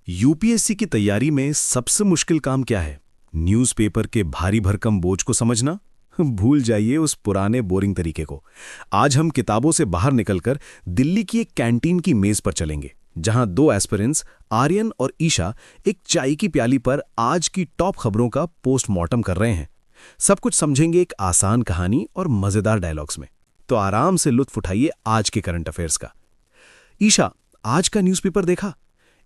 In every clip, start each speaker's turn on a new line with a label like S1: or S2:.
S1: UPSC की तैयारी में सबसे मुश्किल काम क्या है? न्यूज़पेपर के भारी भरकम बोझ को समझना? भूल जाइए उस पुराने बोरिंग तरीके को। आज हम किताबों से बाहर निकलकर दिल्ली की एक कैंटीन की मेज पर चलेंगे, जहां दो एस्पिरेंट्स आर्यन और ईशा एक चाय की प्याली पर आज की टॉप खबरों का पोस्टमार्टम कर रहे हैं। सब कुछ समझेंगे एक आसान कहानी और मजेदार डायलॉग्स में। तो आराम से लुत्फ उठाइए आज के करंट अफेयर्स का। ईशा, आज का न्यूज़पेपर देखा?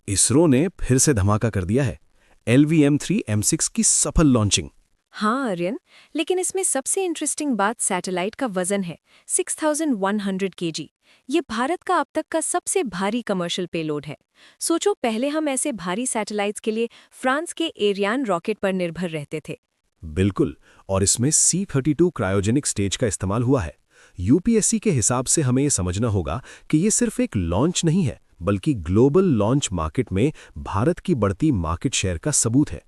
S1: इसरो ने फिर से धमाका कर दिया है। LVM-3 M6 की सफल लॉन्चिंग।
S2: हाँ आर्यन, लेकिन इसमें सबसे इंटरेस्टिंग बात सैटेलाइट का वजन है, 6100 kg। ये भारत का अब तक का सबसे भारी कमर्शियल पेलोड है। सोचो, पहले हम ऐसे भारी सैटेलाइट्स के लिए फ्रांस के एरियान रॉकेट पर निर्भर रहते थे।
S1: बिल्कुल, और इसमें C-32 क्रायोजेनिक स्टेज का इस्तेमाल हुआ है। यूपीएससी के हिसाब से हमें ये समझना होगा कि ये सिर्फ एक लॉन्च नहीं है, बल्कि ग्लोबल लॉन्च मार्केट में भारत की बढ़ती मार्केट शेयर का सबूत है।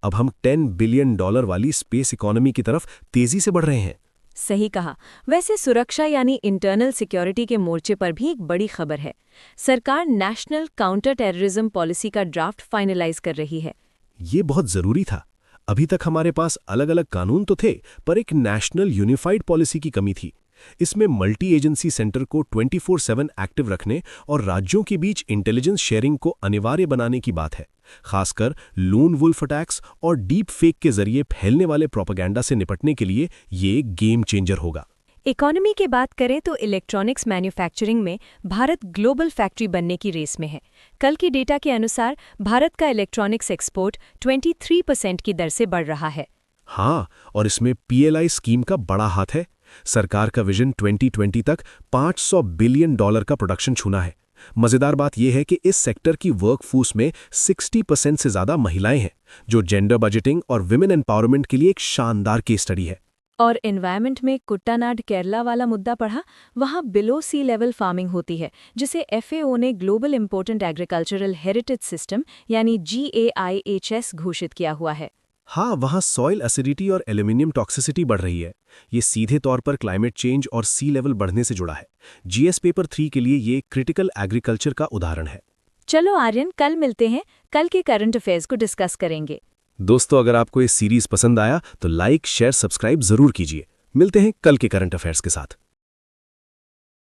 S1: अब हम $10 बिलियन वाली स्पेस इकोनॉमी की तरफ तेजी से बढ़ रहे हैं।
S2: सही कहा। वैसे सुरक्षा यानी इंटरनल सिक्योरिटी के मोर्चे पर भी एक बड़ी खबर है। सरकार नेशनल काउंटर टेररिज्म पॉलिसी का ड्राफ्ट फाइनलाइज कर रही है।
S1: ये बहुत जरूरी था। अभी तक हमारे पास अलग अलग कानून तो थे, पर एक नेशनल यूनिफाइड पॉलिसी की कमी थी। इसमें मल्टी एजेंसी सेंटर को 24/7 एक्टिव रखने और राज्यों के बीच इंटेलिजेंस शेयरिंग को अनिवार्य बनाने की बात है। खासकर लून वुल्फ अटैक्स और डीप फेक के जरिए फैलने वाले प्रोपेगेंडा से निपटने के लिए ये गेम चेंजर होगा।
S2: इकोनॉमी की बात करें तो इलेक्ट्रॉनिक्स मैन्युफैक्चरिंग में भारत ग्लोबल फैक्ट्री बनने की रेस में है। कल की डेटा के अनुसार भारत का इलेक्ट्रॉनिक्स एक्सपोर्ट 23% की दर से बढ़ रहा है।
S1: हाँ, और इसमें PLI स्कीम का बड़ा हाथ है। सरकार का विजन 2020 तक $500 बिलियन का प्रोडक्शन छूना है। मजेदार बात यह है कि इस सेक्टर की वर्कफोर्स में 60% से ज्यादा महिलाएं हैं, जो जेंडर बजटिंग और विमेन एम्पावरमेंट के लिए एक शानदार केस स्टडी है।
S2: और एनवायरनमेंट में कुट्टानाड केरला वाला मुद्दा पढ़ा? वहाँ बिलो सी लेवल फार्मिंग होती है, जिसे FAO ने global important agricultural heritage system यानी GAIHS घोषित किया हुआ है।
S1: हाँ, वहाँ सॉइल एसिडिटी और एल्यूमिनियम टॉक्सिसिटी बढ़ रही है। ये सीधे तौर पर क्लाइमेट चेंज और सी लेवल बढ़ने से जुड़ा है। GS पेपर 3 के लिए ये क्रिटिकल एग्रीकल्चर का उदाहरण है।
S2: चलो आर्यन, कल मिलते हैं। कल के करंट अफेयर्स को डिस्कस करेंगे।
S1: दोस्तों, अगर आपको ये सीरीज पसंद आया तो लाइक, शेयर, सब्सक्राइब जरूर कीजिए। मिलते हैं कल के करंट अफेयर्स के साथ।